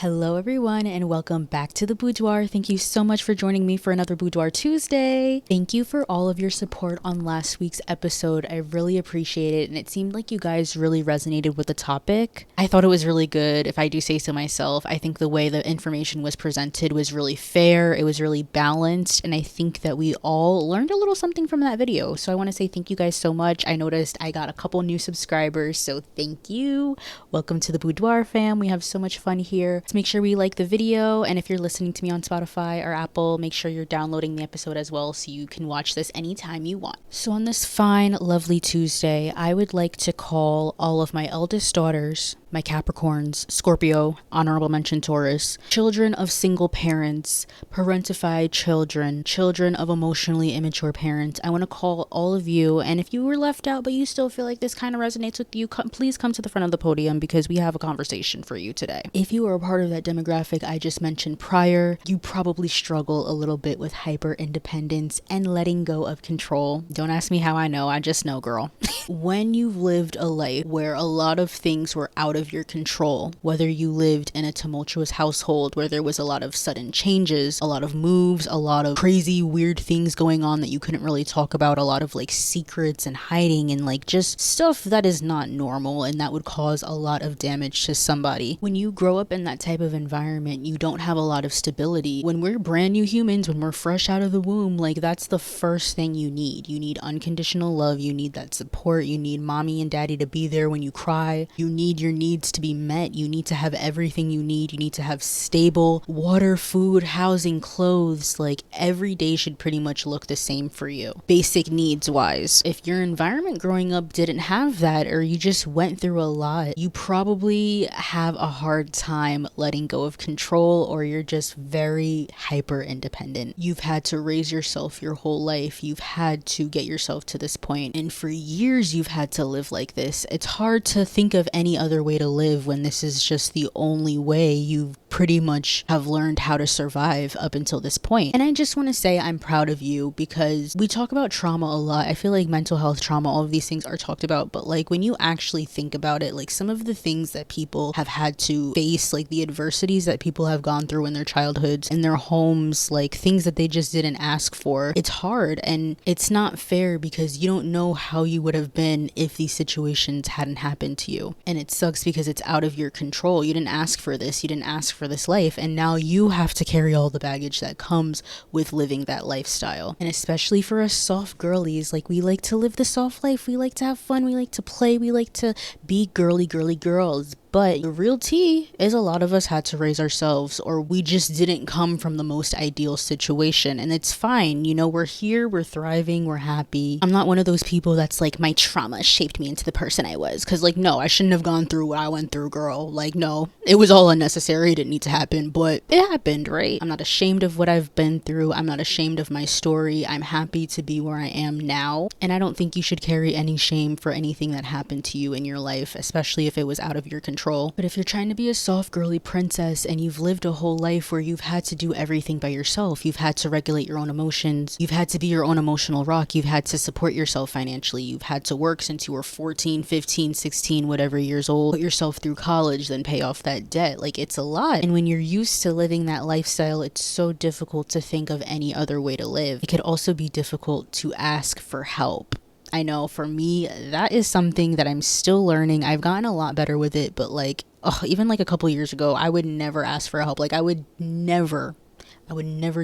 Hello everyone and welcome back to the Boudoir. Thank you so much for joining me for another Boudoir Tuesday. Thank you for all of your support on last week's episode. I really appreciate it and it seemed like you guys really resonated with the topic. I thought it was really good, if I do say so myself. I think the way the information was presented was really fair, it was really balanced, and I think that we all learned a little something from that video. So I want to say thank you guys so much. I noticed I got a couple new subscribers, so thank you. Welcome to the Boudoir fam. We have so much fun here. So make sure we like the video, and if you're listening to me on Spotify or Apple, make sure you're downloading the episode as well so you can watch this anytime you want. So on this fine, lovely Tuesday, I would like to call all of my eldest daughters, my Capricorns, Scorpio, honorable mention Taurus, children of single parents, parentified children, children of emotionally immature parents. I want to call all of you, and if you were left out but you still feel like this kind of resonates with you, please come to the front of the podium because we have a conversation for you today. If you are a part of that demographic I just mentioned prior, you probably struggle a little bit with hyper independence and letting go of control. Don't ask me how I know, I just know, girl. When you've lived a life where a lot of things were out of your control, whether you lived in a tumultuous household where there was a lot of sudden changes, a lot of moves, a lot of crazy weird things going on that you couldn't really talk about, a lot of like secrets and hiding and like just stuff that is not normal and that would cause a lot of damage to somebody. When you grow up in that type of environment, you don't have a lot of stability. When we're brand new humans, when we're fresh out of the womb, like that's the first thing you need. You need unconditional love, you need that support, you need mommy and daddy to be there when you cry, you need your needs to be met, you need to have everything you need to have stable water, food, housing, clothes. Like every day should pretty much look the same for you, basic needs wise. If your environment growing up didn't have that, or you just went through a lot, you probably have a hard time letting go of control, or you're just very hyper independent. You've had to raise yourself your whole life, you've had to get yourself to this point, and for years you've had to live like this. It's hard to think of any other way to live when this is just the only way you pretty much have learned how to survive up until this point. And I just want to say I'm proud of you, because we talk about trauma a lot. I feel like mental health, trauma, all of these things are talked about, but like when you actually think about it, like some of the things that people have had to face, like the adversities that people have gone through in their childhoods, in their homes, like things that they just didn't ask for, it's hard and it's not fair because you don't know how you would have been if these situations hadn't happened to you. And it sucks because it's out of your control. You didn't ask for this, you didn't ask for this life, and now you have to carry all the baggage that comes with living that lifestyle. And especially for us soft girlies, like we like to live the soft life, we like to have fun, we like to play, we like to be girly girls. But the real tea is a lot of us had to raise ourselves, or we just didn't come from the most ideal situation. And it's fine. You know, we're here, we're thriving, we're happy. I'm not one of those people that's like, my trauma shaped me into the person I was. Cause like, no, I shouldn't have gone through what I went through, girl. Like, no, it was all unnecessary. It didn't need to happen, but it happened, right? I'm not ashamed of what I've been through. I'm not ashamed of my story. I'm happy to be where I am now. And I don't think you should carry any shame for anything that happened to you in your life, especially if it was out of your control. But if you're trying to be a soft girly princess and you've lived a whole life where you've had to do everything by yourself, you've had to regulate your own emotions, you've had to be your own emotional rock, you've had to support yourself financially, you've had to work since you were 14, 15, 16, whatever years old, put yourself through college, then pay off that debt. Like, it's a lot. And when you're used to living that lifestyle, it's so difficult to think of any other way to live. It could also be difficult to ask for help. I know for me, that is something that I'm still learning. I've gotten a lot better with it, but like, even like a couple years ago, I would never ask for help. Like I would never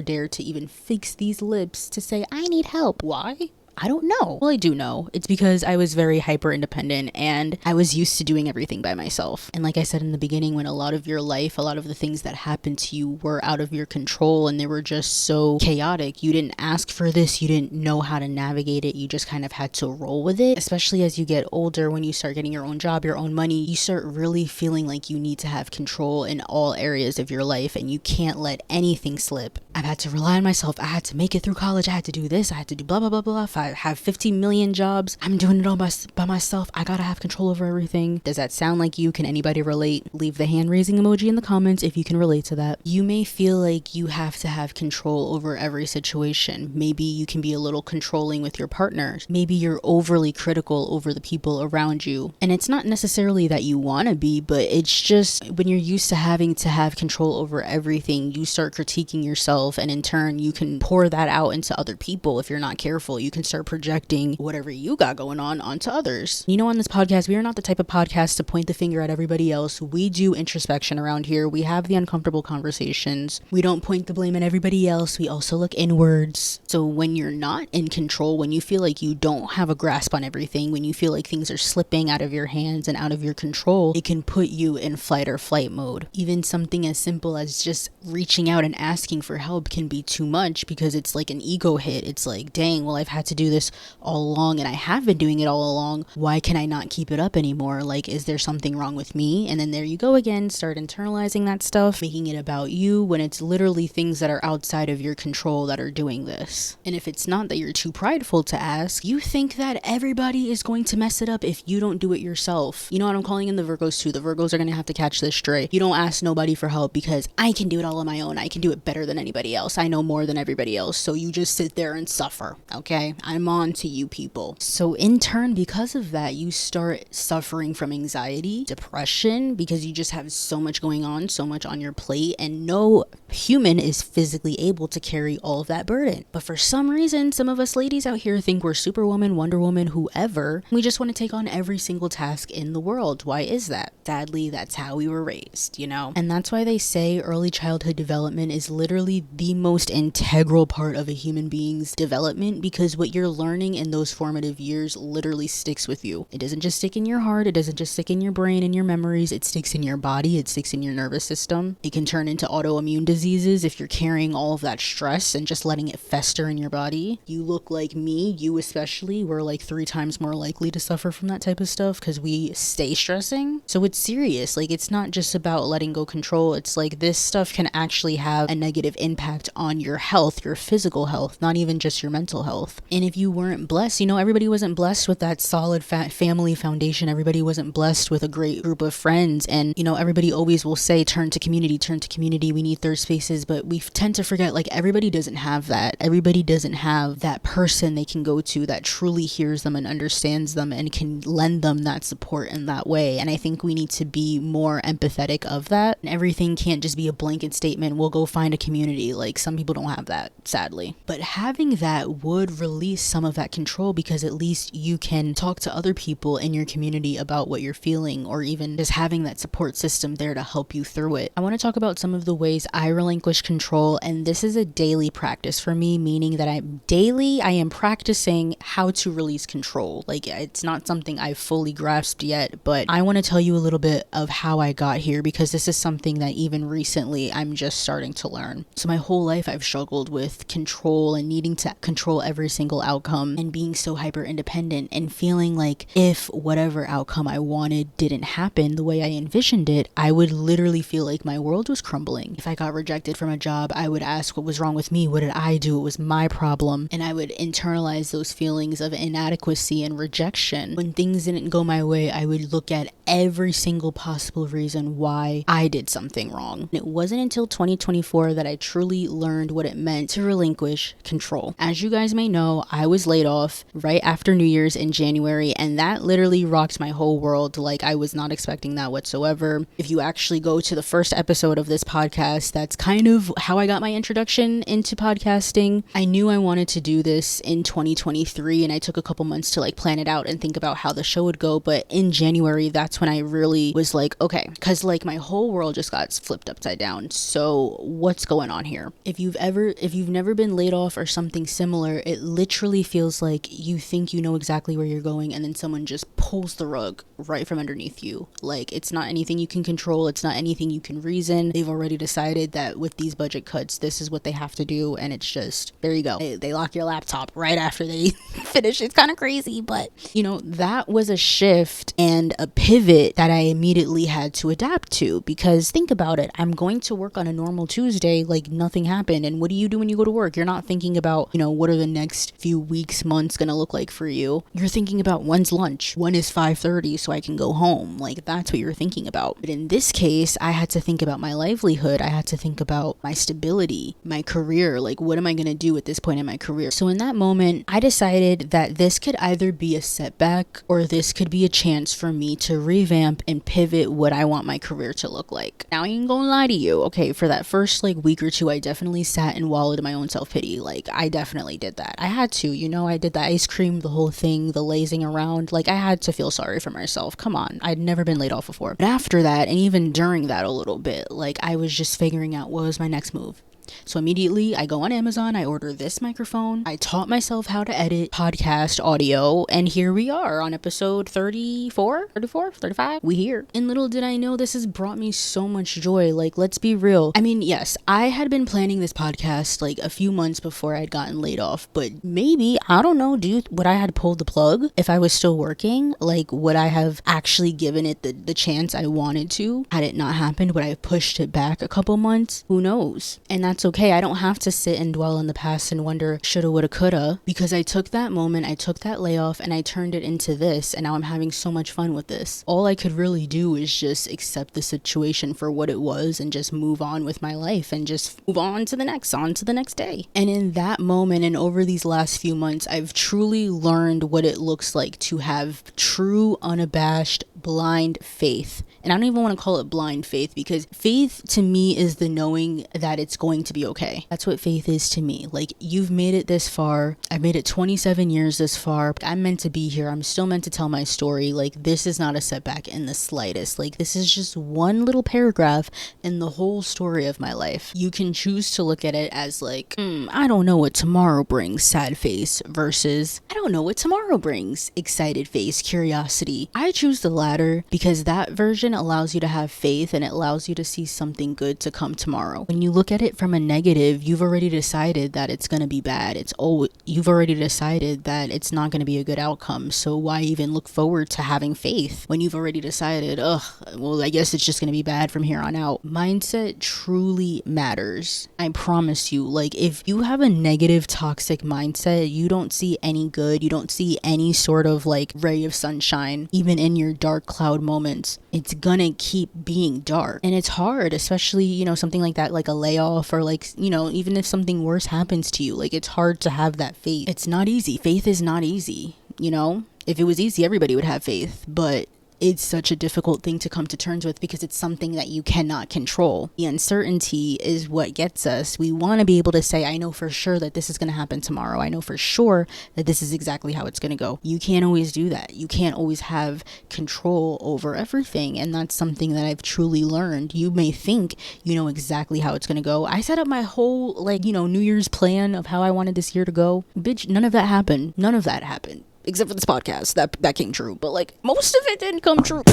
dare to even fix these lips to say, I need help. Why? I don't know. Well, I do know. It's because I was very hyper independent and I was used to doing everything by myself. And like I said in the beginning, when a lot of your life, a lot of the things that happened to you were out of your control and they were just so chaotic, you didn't ask for this, you didn't know how to navigate it, you just kind of had to roll with it. Especially as you get older, when you start getting your own job, your own money, you start really feeling like you need to have control in all areas of your life and you can't let anything slip. I've had to rely on myself. I had to make it through college. I had to do this. I had to do blah, blah, blah, blah. If I have 15 million jobs, I'm doing it all by myself. I gotta have control over everything. Does that sound like you? Can anybody relate? Leave the hand raising emoji in the comments if you can relate to that. You may feel like you have to have control over every situation. Maybe you can be a little controlling with your partner. Maybe you're overly critical over the people around you. And it's not necessarily that you want to be, but it's just when you're used to having to have control over everything, you start critiquing yourself, and in turn you can pour that out into other people. If you're not careful, you can start projecting whatever you got going on onto others. You know, on this podcast, we are not the type of podcast to point the finger at everybody else. We do introspection around here. We have the uncomfortable conversations. We don't point the blame at everybody else. We also look inwards. So when you're not in control, when you feel like you don't have a grasp on everything, when you feel like things are slipping out of your hands and out of your control, it can put you in fight or flight mode. Even something as simple as just reaching out and asking for help can be too much, because it's like an ego hit. It's like, dang, well, I've had to do this all along and I have been doing it all along. Why can I not keep it up anymore? Like, is there something wrong with me? And then there you go again, start internalizing that stuff, making it about you, when it's literally things that are outside of your control that are doing this. And if it's not that you're too prideful to ask, you think that everybody is going to mess it up if you don't do it yourself. You know what I'm calling in the Virgos too? The Virgos are going to have to catch this straight. You don't ask nobody for help because I can do it all on my own. I can do it better than anybody else. I know more than everybody else. So you just sit there and suffer. Okay? I'm on to you people. So in turn, because of that, you start suffering from anxiety, depression, because you just have so much going on, so much on your plate, and no human is physically able to carry all of that burden. But for some reason, some of us ladies out here think we're Superwoman, Wonder Woman, whoever. We just want to take on every single task in the world. Why is that? Sadly, that's how we were raised, you know? And that's why they say early childhood development is literally the most integral part of a human being's development, because what you're learning in those formative years literally sticks with you. It doesn't just stick in your heart. It doesn't just stick in your brain and your memories. It sticks in your body. It sticks in your nervous system. It can turn into autoimmune diseases if you're carrying all of that stress and just letting it fester in your body. You look like me, you especially, we're like 3 times more likely to suffer from that type of stuff because we stay stressing. So it's serious. Like, it's not just about letting go control. It's like this stuff can actually have a negative impact on your health, your physical health, not even just your mental health. And if you weren't blessed, you know, everybody wasn't blessed with that solid family foundation. Everybody wasn't blessed with a great group of friends. And, you know, everybody always will say, turn to community, turn to community. We need third spaces. But we tend to forget, like, everybody doesn't have that. Everybody doesn't have that person they can go to that truly hears them and understands them and can lend them that support in that way. And I think we need to be more empathetic of that. And everything can't just be a blanket statement, we'll go find a community. Like, some people don't have that, sadly. But having that would release some of that control, because at least you can talk to other people in your community about what you're feeling, or even just having that support system there to help you through it. I want to talk about some of the ways I relinquish control, and this is a daily practice for me, meaning that I am practicing how to release control. Like, it's not something I've fully grasped yet, but I want to tell you a little bit of how I got here, because this is something that even recently I'm just starting to learn. So my whole life I've struggled with control and needing to control every single outcome, and being so hyper independent and feeling like if whatever outcome I wanted didn't happen the way I envisioned it, I would literally feel like my world was crumbling. If I got rejected from a job, I would ask what was wrong with me. What did I do? It was my problem. And I would internalize those feelings of inadequacy and rejection. When things didn't go my way, I would look at every single possible reason why I did something wrong. And it wasn't until 2024 that I truly learned what it meant to relinquish control. As you guys may know, I was laid off right after New Year's in January, and that literally rocked my whole world. Like, I was not expecting that whatsoever. If you actually go to the first episode of this podcast, that's kind of how I got my introduction into podcasting. I knew I wanted to do this in 2023, and I took a couple months to like plan it out and think about how the show would go. But in January, that's when I really was like, okay, because like my whole world just got flipped upside down. So what's going on here? If you've never been laid off or something similar, it literally feels like you think you know exactly where you're going, and then someone just pulls the rug right from underneath you. Like, it's not anything you can control. It's not anything you can reason. They've already decided that with these budget cuts, this is what they have to do. And it's just, there you go. They lock your laptop right after they finish. It's kind of crazy, but you know, that was a shift and a pivot that I immediately had to adapt to, because think about it. I'm going to work on a normal Tuesday like nothing happened. And what do you do when you go to work? You're not thinking about, you know, what are the next few weeks, months gonna look like for you. You're thinking about when's lunch, when is 5:30 so I can go home. Like, that's what you're thinking about. But in this case, I had to think about my livelihood. I had to think about my stability, my career. Like, what am I gonna do at this point in my career? So in that moment, I decided that this could either be a setback or this could be a chance for me to revamp and pivot what I want my career to look like. Now, I ain't gonna lie to you. Okay, for that first like week or two, I definitely sat and wallowed in my own self-pity. Like, I definitely did that. I had to, you know, I did the ice cream, the whole thing, the lazing around. Like, I had to feel sorry for myself. Come on. I'd never been laid off before. But after that, and even during that a little bit, like, I was just figuring out what was my next move. So immediately I go on Amazon, I order this microphone, I taught myself how to edit podcast audio, and here we are on episode 34, 35, we here. And little did I know this has brought me so much joy. Like, let's be real. I mean, yes, I had been planning this podcast like a few months before I'd gotten laid off, but maybe, I don't know, would I had pulled the plug if I was still working? Like, would I have actually given it the chance I wanted to? Had it not happened, would I have pushed it back a couple months? Who knows? And that's okay. I don't have to sit and dwell in the past and wonder shoulda, woulda, coulda, because I took that moment, I took that layoff, and I turned it into this, and now I'm having so much fun with this. All I could really do is just accept the situation for what it was and just move on with my life and just move on to the next day. And in that moment and over these last few months, I've truly learned what it looks like to have true, unabashed, blind faith. And I don't even want to call it blind faith, because faith to me is the knowing that it's going to be okay. That's what faith is to me. Like, you've made it this far. I've made it 27 years this far. I'm meant to be here. I'm still meant to tell my story. Like, this is not a setback in the slightest. Like, this is just one little paragraph in the whole story of my life. You can choose to look at it as like, I don't know what tomorrow brings, sad face, versus I don't know what tomorrow brings, excited face, curiosity. I choose the latter, because that version allows you to have faith and it allows you to see something good to come tomorrow. When you look at it from a negative, you've already decided that it's going to be bad. You've already decided that it's not going to be a good outcome. So why even look forward to having faith when you've already decided, well, I guess it's just going to be bad from here on out? Mindset truly matters. I promise you. Like, if you have a negative, toxic mindset, you don't see any good. You don't see any sort of like ray of sunshine, even in your dark cloud moments. It's gonna keep being dark, and it's hard, especially, you know, something like that, like a layoff, or like, you know, even if something worse happens to you, like, it's hard to have that faith. It's not easy. Faith is not easy, you know. If it was easy, everybody would have faith, but it's such a difficult thing to come to terms with, because it's something that you cannot control. The uncertainty is what gets us. We want to be able to say, I know for sure that this is going to happen tomorrow. I know for sure that this is exactly how it's going to go. You can't always do that. You can't always have control over everything. And that's something that I've truly learned. You may think you know exactly how it's going to go. I set up my whole, like, you know, New Year's plan of how I wanted this year to go. Bitch, none of that happened. None of that happened. Except for this podcast, that came true, but like, most of it didn't come true.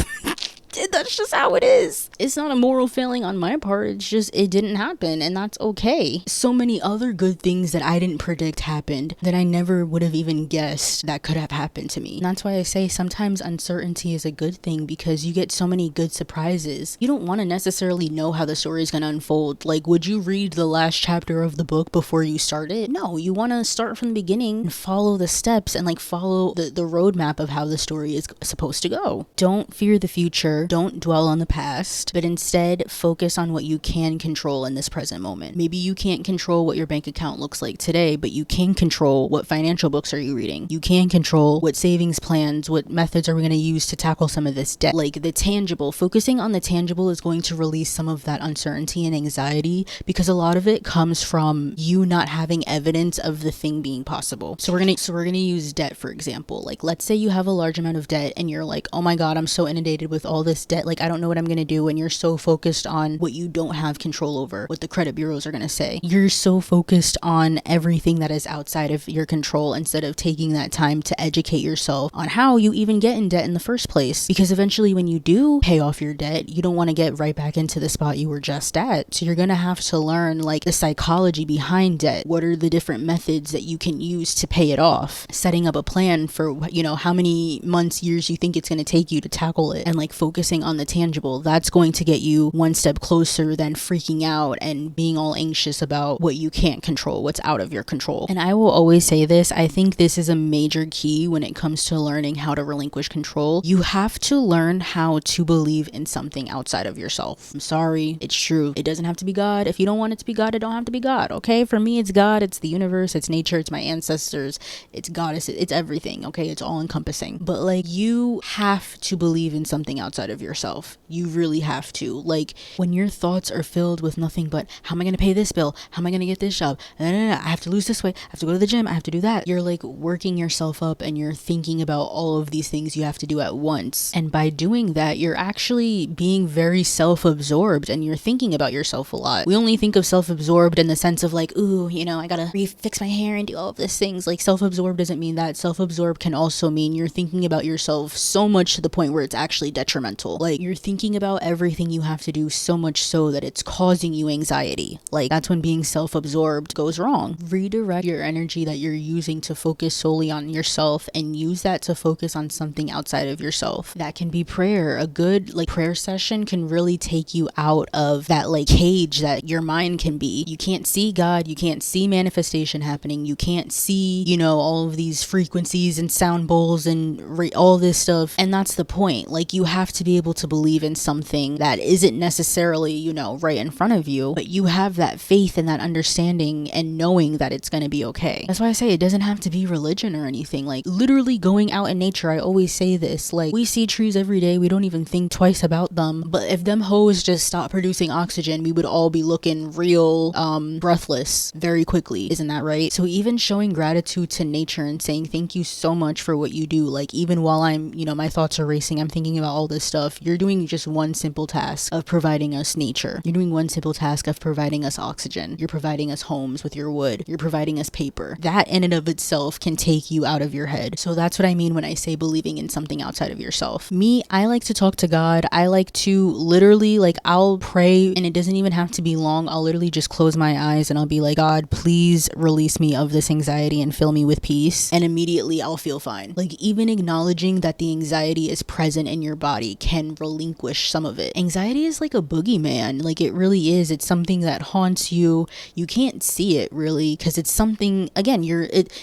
That's just how it is. It's not a moral failing on my part. It's just, it didn't happen, and that's okay. So many other good things that I didn't predict happened that I never would have even guessed that could have happened to me. And that's why I say sometimes uncertainty is a good thing, because you get so many good surprises. You don't want to necessarily know how the story is going to unfold. Like, would you read the last chapter of the book before you start it? No, you want to start from the beginning and follow the steps and like follow the roadmap of how the story is supposed to go. Don't fear the future. Don't dwell on the past, but instead focus on what you can control in this present moment. Maybe you can't control what your bank account looks like today, but you can control what financial books are you reading. You can control what savings plans, what methods are we going to use to tackle some of this debt. Like, the tangible, focusing on the tangible is going to release some of that uncertainty and anxiety, because a lot of it comes from you not having evidence of the thing being possible. So we're going to use debt, for example. Like, let's say you have a large amount of debt and you're like, oh my God, I'm so inundated with all this debt, like I don't know what I'm gonna do, and you're so focused on what you don't have control over, what the credit bureaus are gonna say. You're so focused on everything that is outside of your control instead of taking that time to educate yourself on how you even get in debt in the first place. Because eventually when you do pay off your debt, you don't want to get right back into the spot you were just at. So you're gonna have to learn like the psychology behind debt. What are the different methods that you can use to pay it off? Setting up a plan for, you know, how many months, years you think it's going to take you to tackle it, and like focusing on the tangible. That's going to get you one step closer than freaking out and being all anxious about what you can't control, what's out of your control. And I will always say this, I think this is a major key when it comes to learning how to relinquish control. You have to learn how to believe in something outside of yourself. I'm sorry, it's true. It doesn't have to be God. If you don't want it to be God, it don't have to be God, okay? For me, it's God, it's the universe, it's nature, it's my ancestors, it's goddess, it's everything, okay? It's all encompassing. But like, you have to believe in something outside of yourself. You really have to. Like, when your thoughts are filled with nothing but, how am I going to pay this bill? How am I going to get this job? I have to lose this weight. I have to go to the gym. I have to do that. You're like working yourself up and you're thinking about all of these things you have to do at once. And by doing that, you're actually being very self-absorbed and you're thinking about yourself a lot. We only think of self-absorbed in the sense of like, ooh, you know, I gotta fix my hair and do all of these things. Like, self-absorbed doesn't mean that. Self-absorbed can also mean you're thinking about yourself so much to the point where it's actually detrimental. Like, you're thinking about everything you have to do so much so that it's causing you anxiety. Like, that's when being self-absorbed goes wrong. Redirect your energy that you're using to focus solely on yourself and use that to focus on something outside of yourself. That can be prayer. A good like prayer session can really take you out of that like cage that your mind can be. You can't see God, you can't see manifestation happening, you can't see, you know, all of these frequencies and sound bowls and all this stuff. And that's the point. Like, you have to be able to believe in something that isn't necessarily, you know, right in front of you, but you have that faith and that understanding and knowing that it's going to be okay. That's why I say it doesn't have to be religion or anything. Like, literally going out in nature, I always say this, like, we see trees every day, we don't even think twice about them, but if them hoes just stop producing oxygen, we would all be looking real breathless very quickly. Isn't that right? So even showing gratitude to nature and saying thank you so much for what you do, like, even while I'm, you know, my thoughts are racing, I'm thinking about all this stuff, you're doing just one simple task of providing us nature. You're doing one simple task of providing us oxygen. You're providing us homes with your wood. You're providing us paper. That in and of itself can take you out of your head. So that's what I mean when I say believing in something outside of yourself. Me, I like to talk to God. I like to literally, like, I'll pray and it doesn't even have to be long. I'll literally just close my eyes and I'll be like, God, please release me of this anxiety and fill me with peace. And immediately I'll feel fine. Like, even acknowledging that the anxiety is present in your body can relinquish some of it. Anxiety is like a boogeyman. Like, it really is. It's something that haunts you. You can't see it really because it's something, again,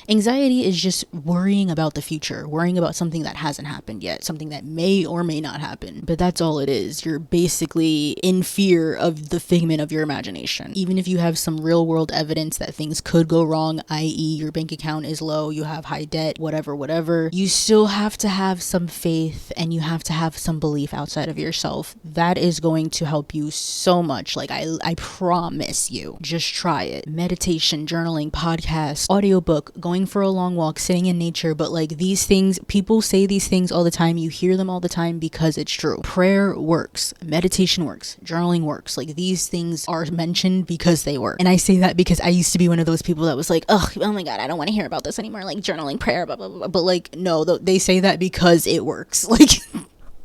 anxiety is just worrying about the future, worrying about something that hasn't happened yet, something that may or may not happen. But that's all it is. You're basically in fear of the figment of your imagination. Even if you have some real world evidence that things could go wrong, i.e. your bank account is low, you have high debt, whatever, you still have to have some faith and you have to have some belief outside of yourself. That is going to help you so much. Like, I promise you. Just try it. Meditation, journaling, podcast, audiobook, going for a long walk, sitting in nature. But like, these things, people say these things all the time. You hear them all the time because it's true. Prayer works. Meditation works. Journaling works. Like, these things are mentioned because they work. And I say that because I used to be one of those people that was like, oh my God, I don't want to hear about this anymore. Like, journaling, prayer, blah, blah, blah. But like, no, they say that because it works. Like,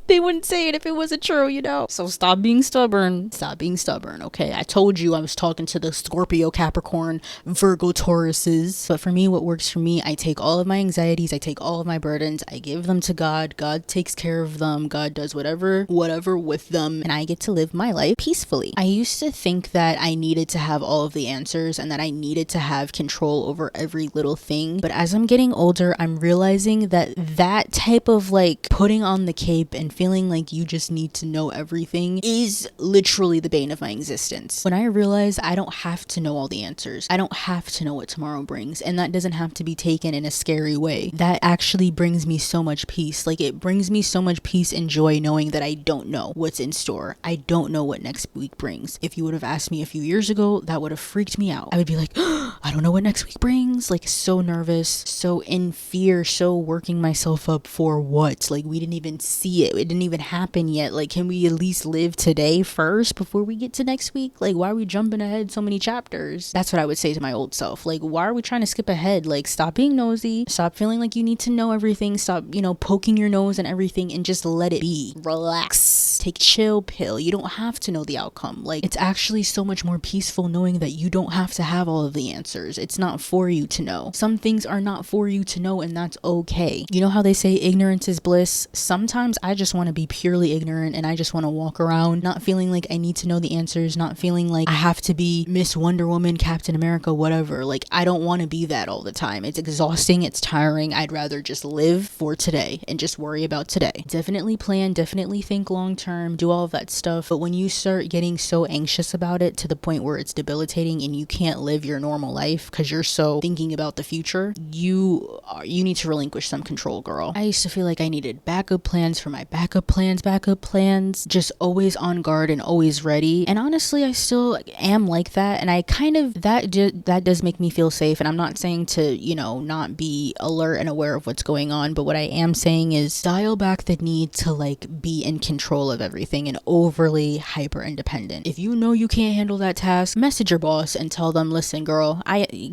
they wouldn't say it if it wasn't true, you know? So stop being stubborn. Stop being stubborn, okay? I told you I was talking to the Scorpio, Capricorn, Virgo, Tauruses. But for me, what works for me, I take all of my anxieties, I take all of my burdens, I give them to God. God takes care of them. God does whatever with them. And I get to live my life peacefully. I used to think that I needed to have all of the answers and that I needed to have control over every little thing. But as I'm getting older, I'm realizing that that type of like putting on the cape and feeling like you just need to know everything is literally the bane of my existence. When I realize I don't have to know all the answers, I don't have to know what tomorrow brings, and that doesn't have to be taken in a scary way, that actually brings me so much peace. Like, it brings me so much peace and joy knowing that I don't know what's in store. I don't know what next week brings. If you would have asked me a few years ago, that would have freaked me out. I would be like, oh, I don't know what next week brings. things, like so nervous, so in fear, so working myself up for what? Like, we didn't even see it. It didn't even happen yet. Like, can we at least live today first before we get to next week? Like, why are we jumping ahead so many chapters? That's what I would say to my old self. Like, why are we trying to skip ahead? Like, stop being nosy. Stop feeling like you need to know everything. Stop, poking your nose and everything, and just let it be. Relax. Take a chill pill. You don't have to know the outcome. Like, it's actually so much more peaceful knowing that you don't have to have all of the answers. It's not for you to know. Some things are not for you to know, and that's okay. You know how they say ignorance is bliss? Sometimes I just want to be purely ignorant, and I just want to walk around not feeling like I need to know the answers, not feeling like I have to be Miss Wonder Woman, Captain America, whatever. Like, I don't want to be that all the time. It's exhausting. It's tiring. I'd rather just live for today and just worry about today. Definitely plan, definitely think long term, do all of that stuff. But when you start getting so anxious about it to the point where it's debilitating and you can't live your normal life because you're so thinking about the future, you need to relinquish some control, girl. I used to feel like I needed backup plans for my backup plans, just always on guard and always ready. And honestly, I still am like that. And I kind of, that does make me feel safe. And I'm not saying to, not be alert and aware of what's going on. But what I am saying is dial back the need to like be in control of everything and overly hyper independent. If you know you can't handle that task, message your boss and tell them, listen, girl,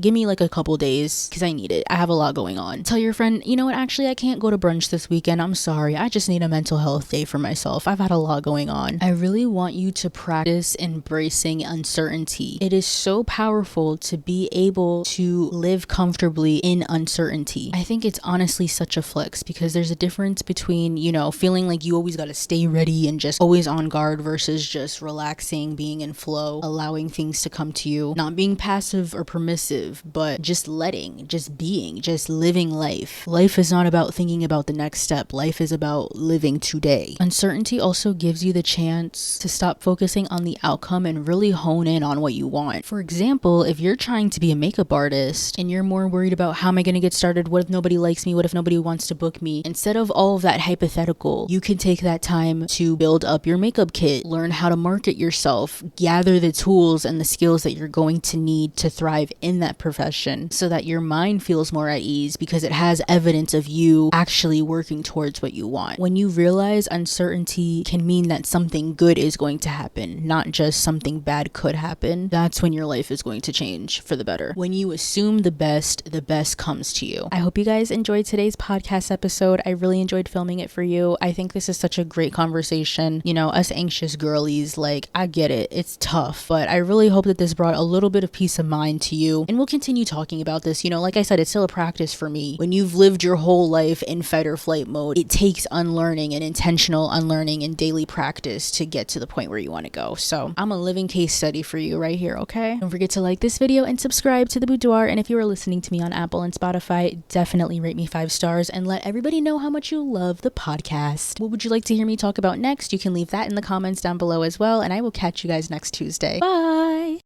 give me like a couple days because I need it. I have a lot going on. Tell your friend, you know what, actually I can't go to brunch this weekend. I'm sorry. I just need a mental health day for myself. I've had a lot going on. I really want you to practice embracing uncertainty. It is so powerful to be able to live comfortably in uncertainty. I think it's honestly such a flex because there's a difference between, feeling like you always got to stay ready and just always on guard versus just relaxing, being in flow, allowing things to come to you, not being passive or permissive, but just letting, just being, just living life. Life is not about thinking about the next step. Life is about living today. Uncertainty also gives you the chance to stop focusing on the outcome and really hone in on what you want. For example, if you're trying to be a makeup artist and you're more worried about how am I going to get started? What if nobody likes me? What if nobody wants to book me? Instead of all of that hypothetical, you can take that time to build up your makeup kit, learn how to market yourself, gather the tools and the skills that you're going to need to thrive in that profession so that your mind feels more at ease because it has evidence of you actually working towards what you want. When you realize uncertainty can mean that something good is going to happen, not just something bad could happen, that's when your life is going to change for the better. When you assume the best comes to you. I hope you guys enjoyed today's podcast episode. I really enjoyed filming it for you. I think this is such a great conversation. Us anxious girlies, like, I get it. It's tough, but I really hope that this brought a little bit of peace of mind to you. And we'll continue talking about this. Like I said, it's still a practice for me. When you've lived your whole life in fight or flight mode, it takes unlearning and intentional unlearning and daily practice to get to the point where you want to go. So I'm a living case study for you right here, okay? Don't forget to like this video and subscribe to the Boudoir. And if you are listening to me on Apple and Spotify, definitely rate me 5 stars and let everybody know how much you love the podcast. What would you like to hear me talk about next? You can leave that in the comments down below as well. And I will catch you guys next Tuesday. Bye!